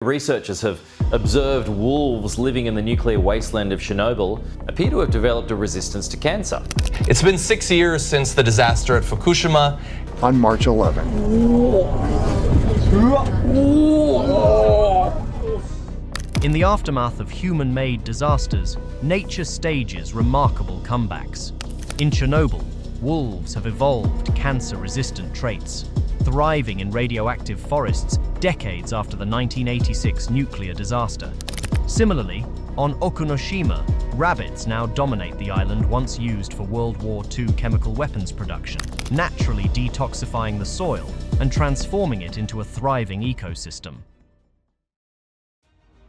researchers have observed wolves living in the nuclear wasteland of Chernobyl appear to have developed a resistance to cancer. It's been 6 years since the disaster at Fukushima. On March 11. In the aftermath of human-made disasters, nature stages remarkable comebacks. In Chernobyl, wolves have evolved cancer-resistant traits, thriving in radioactive forests decades after the 1986 nuclear disaster. Similarly, on Okunoshima, rabbits now dominate the island once used for World War II chemical weapons production, naturally detoxifying the soil and transforming it into a thriving ecosystem.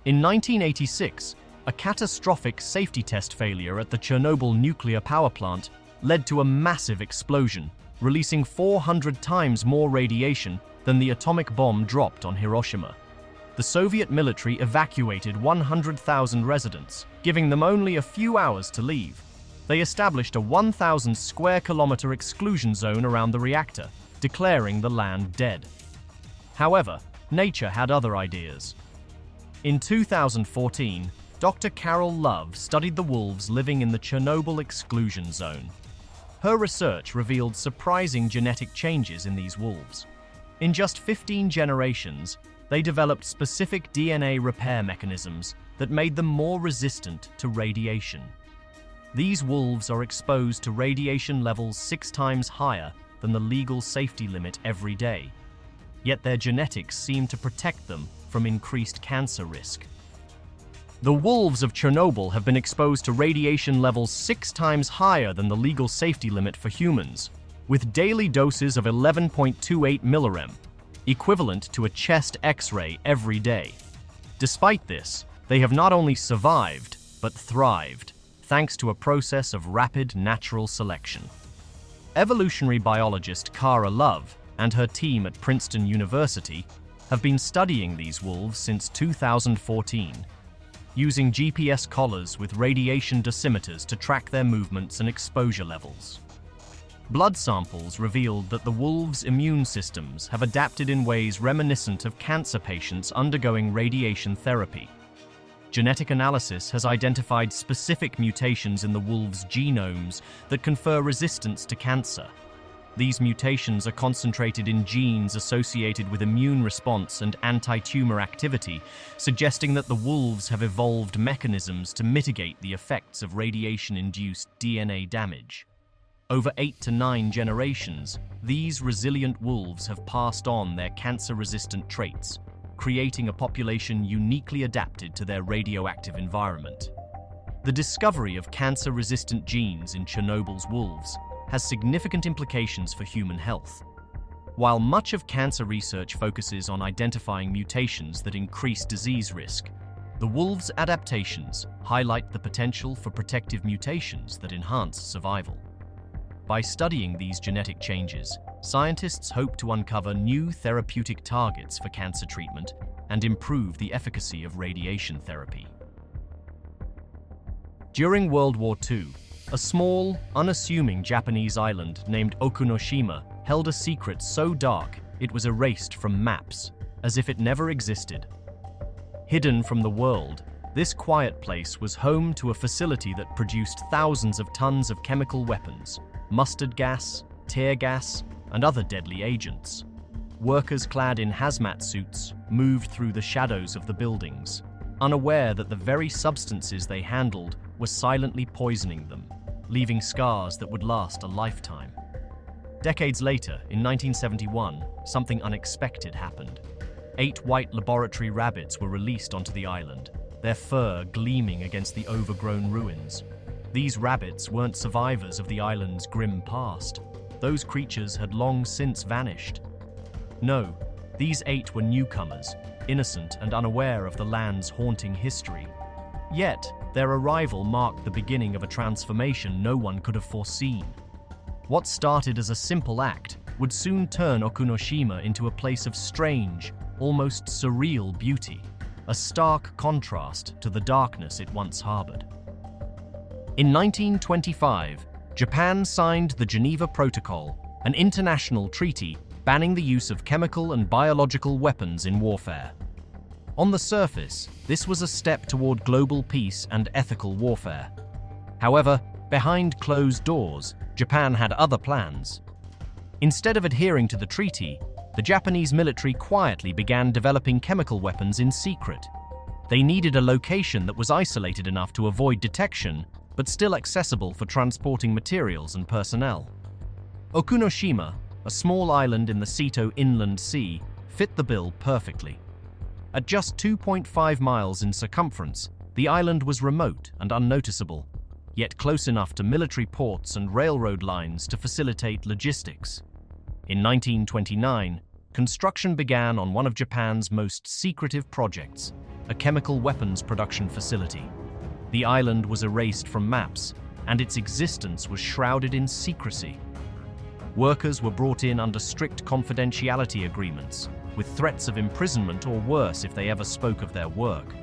In 1986, a catastrophic safety test failure at the Chernobyl nuclear power plant led to a massive explosion, releasing 400 times more radiation than the atomic bomb dropped on Hiroshima. The Soviet military evacuated 100,000 residents, giving them only a few hours to leave. They established a 1,000 square kilometer exclusion zone around the reactor, declaring the land dead. However, nature had other ideas. In 2014, Dr. Carol Love studied the wolves living in the Chernobyl exclusion zone. Her research revealed surprising genetic changes in these wolves. In just 15 generations, they developed specific DNA repair mechanisms that made them more resistant to radiation. These wolves are exposed to radiation levels 6 times higher than the legal safety limit every day. Yet their genetics seem to protect them from increased cancer risk. The wolves of Chernobyl have been exposed to radiation levels 6 times higher than the legal safety limit for humans, with daily doses of 11.28 millirem, equivalent to a chest X-ray every day. Despite this, they have not only survived, but thrived, thanks to a process of rapid natural selection. Evolutionary biologist Cara Love and her team at Princeton University have been studying these wolves since 2014, using GPS collars with radiation dosimeters to track their movements and exposure levels. Blood samples revealed that the wolves' immune systems have adapted in ways reminiscent of cancer patients undergoing radiation therapy. Genetic analysis has identified specific mutations in the wolves' genomes that confer resistance to cancer. These mutations are concentrated in genes associated with immune response and anti-tumor activity, suggesting that the wolves have evolved mechanisms to mitigate the effects of radiation-induced DNA damage. Over 8 to 9 generations, these resilient wolves have passed on their cancer-resistant traits, creating a population uniquely adapted to their radioactive environment. The discovery of cancer-resistant genes in Chernobyl's wolves has significant implications for human health. While much of cancer research focuses on identifying mutations that increase disease risk, the wolves' adaptations highlight the potential for protective mutations that enhance survival. By studying these genetic changes, scientists hope to uncover new therapeutic targets for cancer treatment and improve the efficacy of radiation therapy. During World War II, a small, unassuming Japanese island named Okunoshima held a secret so dark it was erased from maps, as if it never existed. Hidden from the world, this quiet place was home to a facility that produced thousands of tons of chemical weapons, mustard gas, tear gas, and other deadly agents. Workers clad in hazmat suits moved through the shadows of the buildings, unaware that the very substances they handled were silently poisoning them, leaving scars that would last a lifetime. Decades later, in 1971, something unexpected happened. 8 white laboratory rabbits were released onto the island, their fur gleaming against the overgrown ruins. These rabbits weren't survivors of the island's grim past. Those creatures had long since vanished. No, these 8 were newcomers, innocent and unaware of the land's haunting history. Yet, their arrival marked the beginning of a transformation no one could have foreseen. What started as a simple act would soon turn Okunoshima into a place of strange, almost surreal beauty, a stark contrast to the darkness it once harbored. In 1925, Japan signed the Geneva Protocol, an international treaty banning the use of chemical and biological weapons in warfare. On the surface, this was a step toward global peace and ethical warfare. However, behind closed doors, Japan had other plans. Instead of adhering to the treaty, the Japanese military quietly began developing chemical weapons in secret. They needed a location that was isolated enough to avoid detection, but still accessible for transporting materials and personnel. Okunoshima, a small island in the Seto Inland Sea, fit the bill perfectly. At just 2.5 miles in circumference, the island was remote and unnoticeable, yet close enough to military ports and railroad lines to facilitate logistics. In 1929, construction began on one of Japan's most secretive projects, a chemical weapons production facility. The island was erased from maps, and its existence was shrouded in secrecy. Workers were brought in under strict confidentiality agreements, with threats of imprisonment or worse if they ever spoke of their work.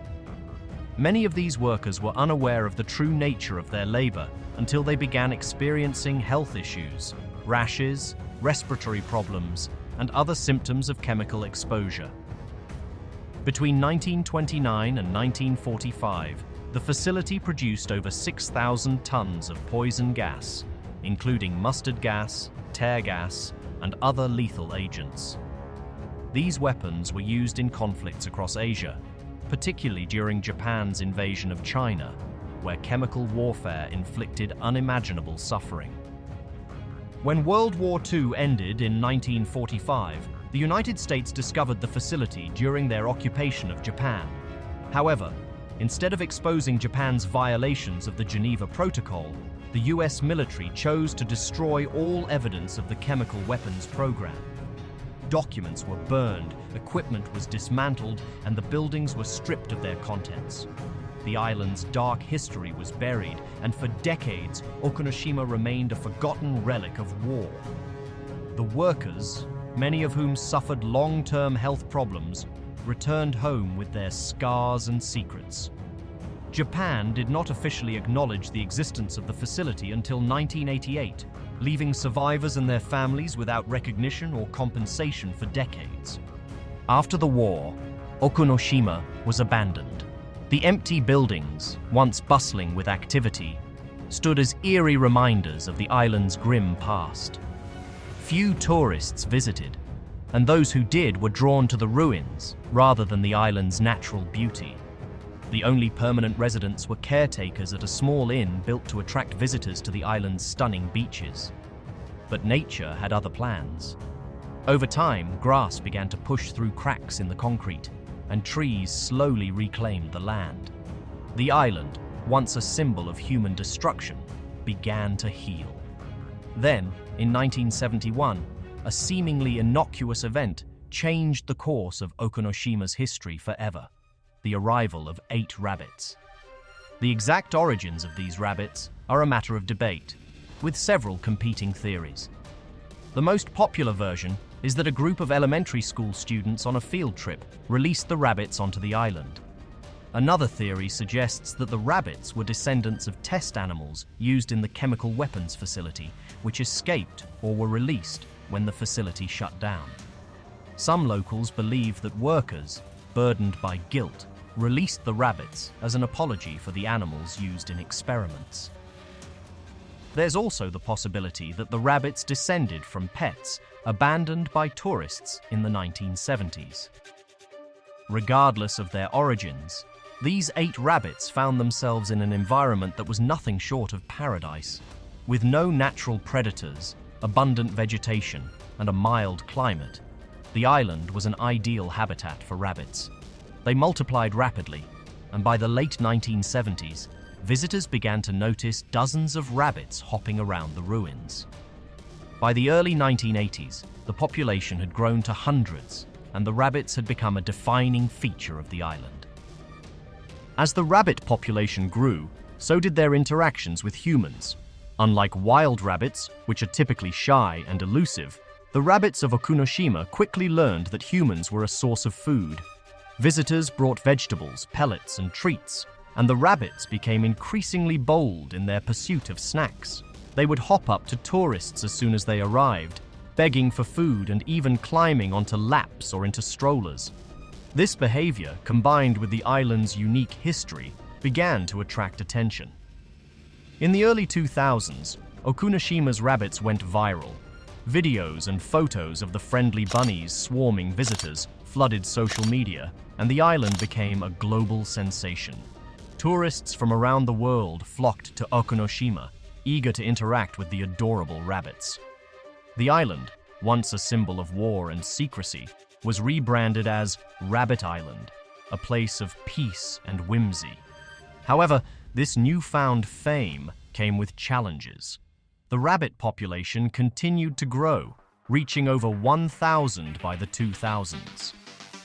Many of these workers were unaware of the true nature of their labor until they began experiencing health issues, rashes, respiratory problems, and other symptoms of chemical exposure. Between 1929 and 1945, the facility produced over 6,000 tons of poison gas, including mustard gas, tear gas, and other lethal agents. These weapons were used in conflicts across Asia, particularly during Japan's invasion of China, where chemical warfare inflicted unimaginable suffering. When World War II ended in 1945, the United States discovered the facility during their occupation of Japan. However, instead of exposing Japan's violations of the Geneva Protocol, the US military chose to destroy all evidence of the chemical weapons program. Documents were burned, equipment was dismantled, and the buildings were stripped of their contents. The island's dark history was buried, and for decades, Okunoshima remained a forgotten relic of war. The workers, many of whom suffered long-term health problems, returned home with their scars and secrets. Japan did not officially acknowledge the existence of the facility until 1988, leaving survivors and their families without recognition or compensation for decades. After the war, Okunoshima was abandoned. The empty buildings, once bustling with activity, stood as eerie reminders of the island's grim past. Few tourists visited, and those who did were drawn to the ruins rather than the island's natural beauty. The only permanent residents were caretakers at a small inn built to attract visitors to the island's stunning beaches. But nature had other plans. Over time, grass began to push through cracks in the concrete, and trees slowly reclaimed the land. The island, once a symbol of human destruction, began to heal. Then, in 1971, a seemingly innocuous event changed the course of Okunoshima's history forever: the arrival of 8 rabbits. The exact origins of these rabbits are a matter of debate, with several competing theories. The most popular version is that a group of elementary school students on a field trip released the rabbits onto the island. Another theory suggests that the rabbits were descendants of test animals used in the chemical weapons facility, which escaped or were released when the facility shut down. Some locals believe that workers, burdened by guilt, released the rabbits as an apology for the animals used in experiments. There's also the possibility that the rabbits descended from pets abandoned by tourists in the 1970s. Regardless of their origins, these 8 rabbits found themselves in an environment that was nothing short of paradise. With no natural predators, abundant vegetation, and a mild climate, the island was an ideal habitat for rabbits. They multiplied rapidly, and by the late 1970s, visitors began to notice dozens of rabbits hopping around the ruins. By the early 1980s, the population had grown to hundreds, and the rabbits had become a defining feature of the island. As the rabbit population grew, so did their interactions with humans. Unlike wild rabbits, which are typically shy and elusive, the rabbits of Okunoshima quickly learned that humans were a source of food. Visitors brought vegetables, pellets, and treats, and the rabbits became increasingly bold in their pursuit of snacks. They would hop up to tourists as soon as they arrived, begging for food and even climbing onto laps or into strollers. This behavior, combined with the island's unique history, began to attract attention. In the early 2000s, Okunoshima's rabbits went viral. Videos and photos of the friendly bunnies swarming visitors flooded social media, and the island became a global sensation. Tourists from around the world flocked to Okunoshima, eager to interact with the adorable rabbits. The island, once a symbol of war and secrecy, was rebranded as Rabbit Island, a place of peace and whimsy. However, this newfound fame came with challenges. The rabbit population continued to grow, reaching over 1,000 by the 2000s.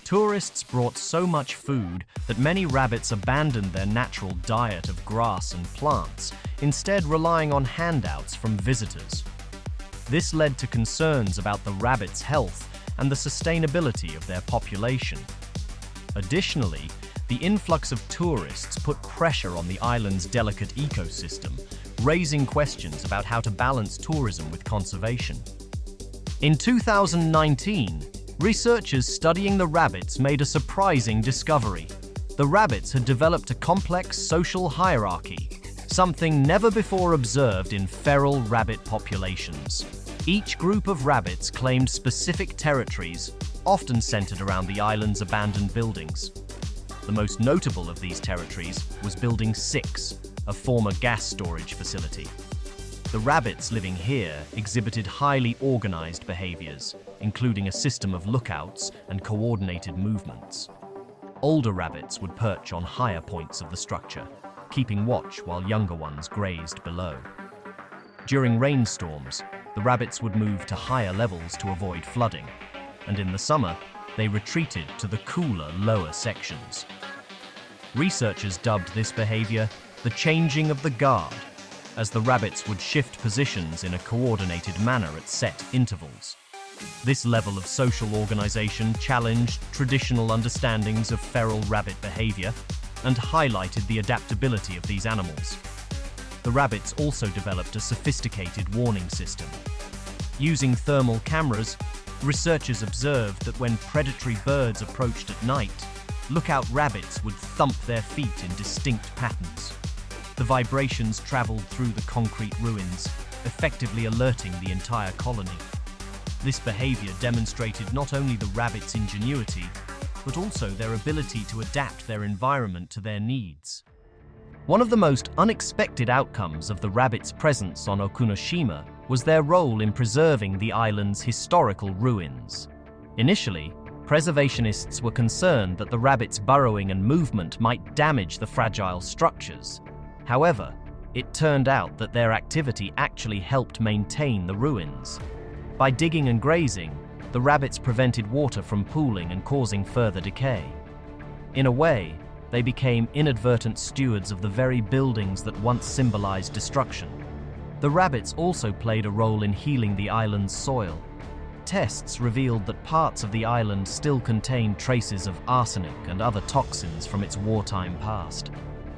Tourists brought so much food that many rabbits abandoned their natural diet of grass and plants, instead relying on handouts from visitors. This led to concerns about the rabbits' health and the sustainability of their population. Additionally, the influx of tourists put pressure on the island's delicate ecosystem, raising questions about how to balance tourism with conservation. In 2019, researchers studying the rabbits made a surprising discovery. The rabbits had developed a complex social hierarchy, something never before observed in feral rabbit populations. Each group of rabbits claimed specific territories, often centered around the island's abandoned buildings. The most notable of these territories was Building 6, a former gas storage facility. The rabbits living here exhibited highly organized behaviors, including a system of lookouts and coordinated movements. Older rabbits would perch on higher points of the structure, keeping watch while younger ones grazed below. During rainstorms, the rabbits would move to higher levels to avoid flooding, and in the summer, they retreated to the cooler, lower sections. Researchers dubbed this behavior the changing of the guard, as the rabbits would shift positions in a coordinated manner at set intervals. This level of social organization challenged traditional understandings of feral rabbit behavior and highlighted the adaptability of these animals. The rabbits also developed a sophisticated warning system. Using thermal cameras, researchers observed that when predatory birds approached at night, lookout rabbits would thump their feet in distinct patterns. The vibrations traveled through the concrete ruins, effectively alerting the entire colony. This behavior demonstrated not only the rabbits' ingenuity, but also their ability to adapt their environment to their needs. One of the most unexpected outcomes of the rabbits' presence on Okunoshima was their role in preserving the island's historical ruins. Initially, preservationists were concerned that the rabbits' burrowing and movement might damage the fragile structures. However, it turned out that their activity actually helped maintain the ruins. By digging and grazing, the rabbits prevented water from pooling and causing further decay. In a way, they became inadvertent stewards of the very buildings that once symbolized destruction. The rabbits also played a role in healing the island's soil. Tests revealed that parts of the island still contained traces of arsenic and other toxins from its wartime past.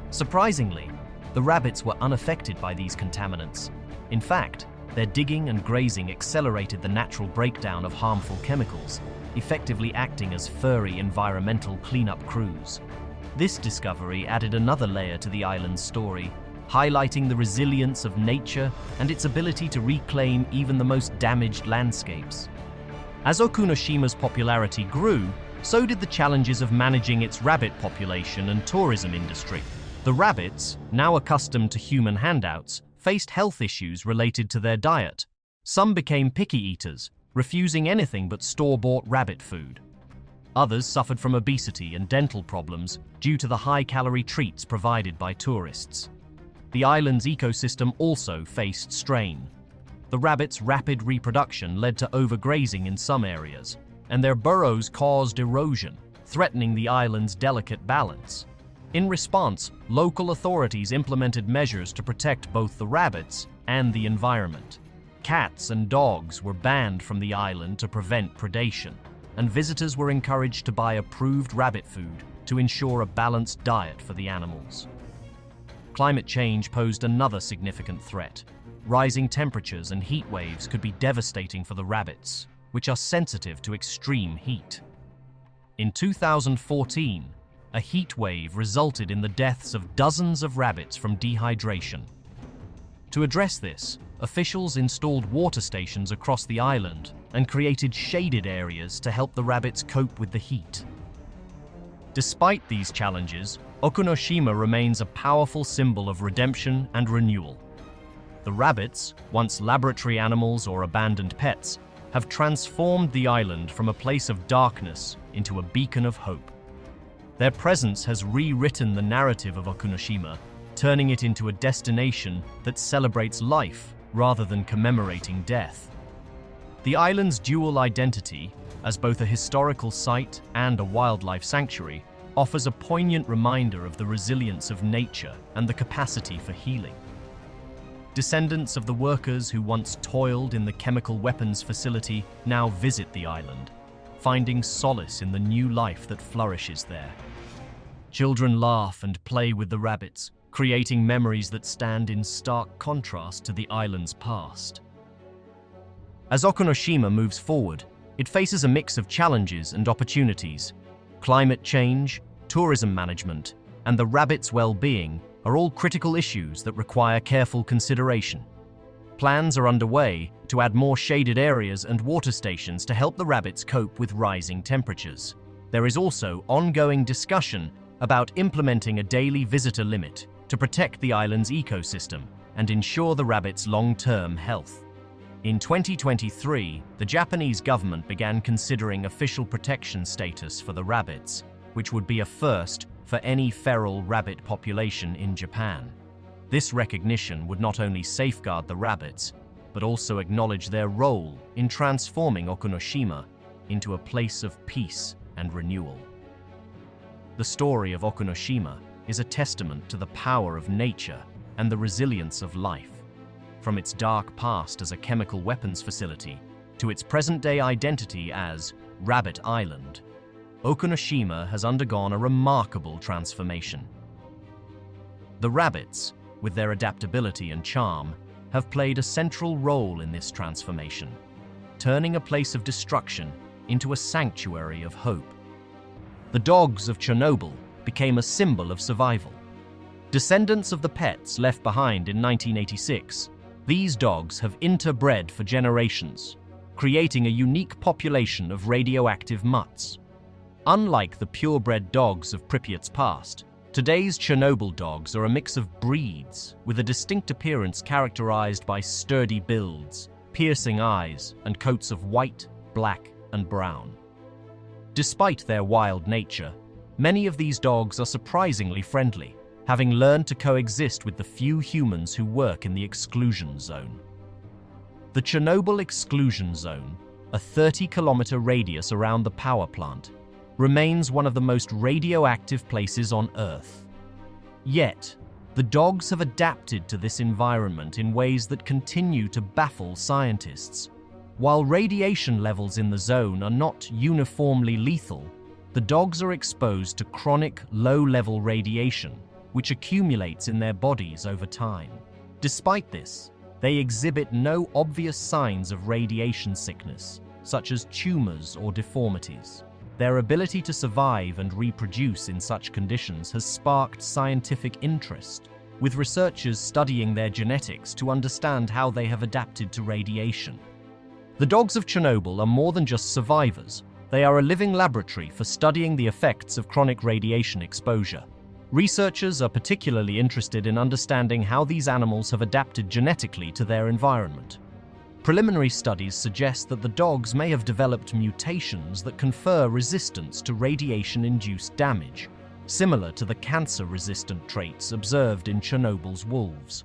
Surprisingly, the rabbits were unaffected by these contaminants. In fact, their digging and grazing accelerated the natural breakdown of harmful chemicals, effectively acting as furry environmental cleanup crews. This discovery added another layer to the island's story, highlighting the resilience of nature and its ability to reclaim even the most damaged landscapes. As Okunoshima's popularity grew, so did the challenges of managing its rabbit population and tourism industry. The rabbits, now accustomed to human handouts, faced health issues related to their diet. Some became picky eaters, refusing anything but store-bought rabbit food. Others suffered from obesity and dental problems due to the high-calorie treats provided by tourists. The island's ecosystem also faced strain. The rabbits' rapid reproduction led to overgrazing in some areas, and their burrows caused erosion, threatening the island's delicate balance. In response, local authorities implemented measures to protect both the rabbits and the environment. Cats and dogs were banned from the island to prevent predation, and visitors were encouraged to buy approved rabbit food to ensure a balanced diet for the animals. Climate change posed another significant threat. Rising temperatures and heat waves could be devastating for the rabbits, which are sensitive to extreme heat. In 2014, a heat wave resulted in the deaths of dozens of rabbits from dehydration. To address this, officials installed water stations across the island and created shaded areas to help the rabbits cope with the heat. Despite these challenges, Okunoshima remains a powerful symbol of redemption and renewal. The rabbits, once laboratory animals or abandoned pets, have transformed the island from a place of darkness into a beacon of hope. Their presence has rewritten the narrative of Okunoshima, turning it into a destination that celebrates life rather than commemorating death. The island's dual identity, as both a historical site and a wildlife sanctuary, offers a poignant reminder of the resilience of nature and the capacity for healing. Descendants of the workers who once toiled in the chemical weapons facility now visit the island, finding solace in the new life that flourishes there. Children laugh and play with the rabbits, creating memories that stand in stark contrast to the island's past. As Okunoshima moves forward, it faces a mix of challenges and opportunities. Climate change, tourism management, and the rabbits' well-being are all critical issues that require careful consideration. Plans are underway to add more shaded areas and water stations to help the rabbits cope with rising temperatures. There is also ongoing discussion about implementing a daily visitor limit to protect the island's ecosystem and ensure the rabbits' long-term health. In 2023, the Japanese government began considering official protection status for the rabbits, which would be a first for any feral rabbit population in Japan. This recognition would not only safeguard the rabbits, but also acknowledge their role in transforming Okunoshima into a place of peace and renewal. The story of Okunoshima is a testament to the power of nature and the resilience of life. From its dark past as a chemical weapons facility to its present-day identity as Rabbit Island, Okunoshima has undergone a remarkable transformation. The rabbits, with their adaptability and charm, have played a central role in this transformation, turning a place of destruction into a sanctuary of hope. The dogs of Chernobyl became a symbol of survival. Descendants of the pets left behind in 1986, these dogs have interbred for generations, creating a unique population of radioactive mutts. Unlike the purebred dogs of Pripyat's past, today's Chernobyl dogs are a mix of breeds with a distinct appearance characterized by sturdy builds, piercing eyes, and coats of white, black, and brown. Despite their wild nature, many of these dogs are surprisingly friendly, having learned to coexist with the few humans who work in the exclusion zone. The Chernobyl exclusion zone, a 30-kilometer radius around the power plant, remains one of the most radioactive places on Earth. Yet, the dogs have adapted to this environment in ways that continue to baffle scientists. While radiation levels in the zone are not uniformly lethal, the dogs are exposed to chronic, low-level radiation, which accumulates in their bodies over time. Despite this, they exhibit no obvious signs of radiation sickness, such as tumors or deformities. Their ability to survive and reproduce in such conditions has sparked scientific interest, with researchers studying their genetics to understand how they have adapted to radiation. The dogs of Chernobyl are more than just survivors. They are a living laboratory for studying the effects of chronic radiation exposure. Researchers are particularly interested in understanding how these animals have adapted genetically to their environment. Preliminary studies suggest that the dogs may have developed mutations that confer resistance to radiation-induced damage, similar to the cancer-resistant traits observed in Chernobyl's wolves.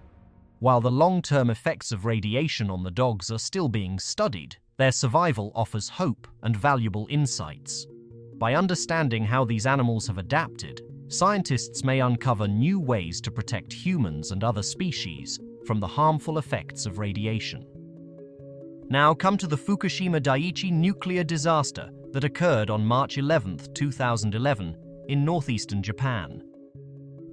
While the long-term effects of radiation on the dogs are still being studied, their survival offers hope and valuable insights. By understanding how these animals have adapted, scientists may uncover new ways to protect humans and other species from the harmful effects of radiation. Now come to the Fukushima Daiichi nuclear disaster that occurred on March 11, 2011, in northeastern Japan.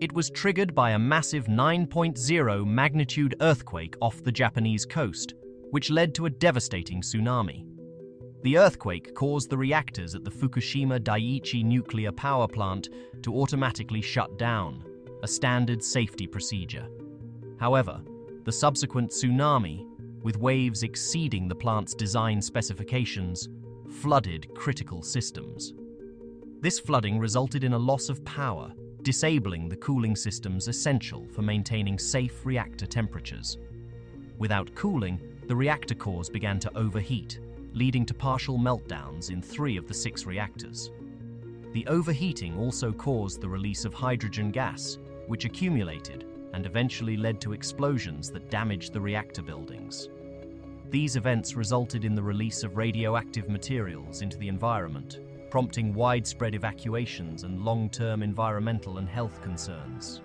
It was triggered by a massive 9.0 magnitude earthquake off the Japanese coast, which led to a devastating tsunami. The earthquake caused the reactors at the Fukushima Daiichi nuclear power plant to automatically shut down, a standard safety procedure. However, the subsequent tsunami, with waves exceeding the plant's design specifications, flooded critical systems. This flooding resulted in a loss of power, disabling the cooling systems essential for maintaining safe reactor temperatures. Without cooling, the reactor cores began to overheat, leading to partial meltdowns in 3 of the 6 reactors. The overheating also caused the release of hydrogen gas, which accumulated and eventually led to explosions that damaged the reactor buildings. These events resulted in the release of radioactive materials into the environment, prompting widespread evacuations and long-term environmental and health concerns.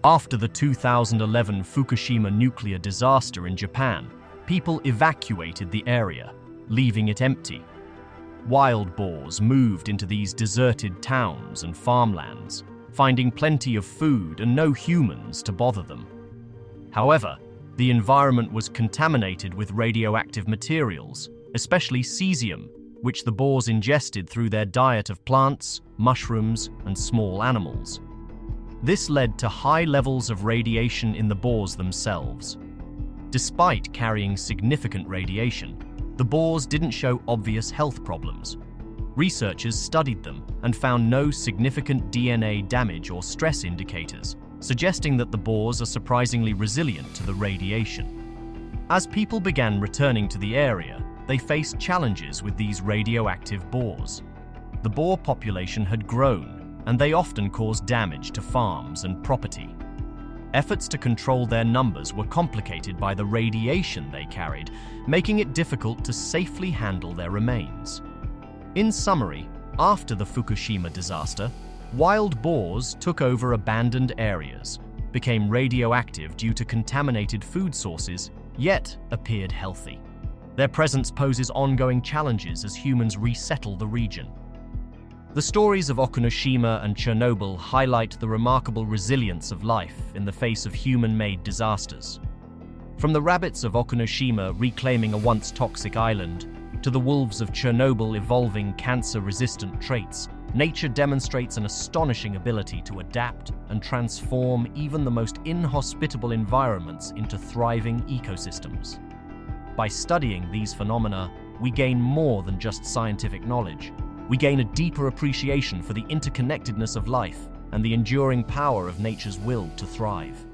After the 2011 Fukushima nuclear disaster in Japan, people evacuated the area, leaving it empty. Wild boars moved into these deserted towns and farmlands, finding plenty of food and no humans to bother them. However, the environment was contaminated with radioactive materials, especially cesium, which the boars ingested through their diet of plants, mushrooms, and small animals. This led to high levels of radiation in the boars themselves. Despite carrying significant radiation, the boars didn't show obvious health problems. Researchers studied them and found no significant DNA damage or stress indicators, suggesting that the boars are surprisingly resilient to the radiation. As people began returning to the area, they faced challenges with these radioactive boars. The boar population had grown, and they often caused damage to farms and property. Efforts to control their numbers were complicated by the radiation they carried, making it difficult to safely handle their remains. In summary, after the Fukushima disaster, wild boars took over abandoned areas, became radioactive due to contaminated food sources, yet appeared healthy. Their presence poses ongoing challenges as humans resettle the region. The stories of Okunoshima and Chernobyl highlight the remarkable resilience of life in the face of human-made disasters. From the rabbits of Okunoshima reclaiming a once toxic island, to the wolves of Chernobyl evolving cancer-resistant traits, nature demonstrates an astonishing ability to adapt and transform even the most inhospitable environments into thriving ecosystems. By studying these phenomena, we gain more than just scientific knowledge. We gain a deeper appreciation for the interconnectedness of life and the enduring power of nature's will to thrive.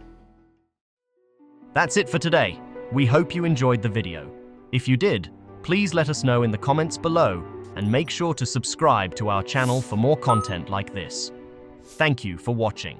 That's it for today. We hope you enjoyed the video. If you did, please let us know in the comments below and make sure to subscribe to our channel for more content like this. Thank you for watching.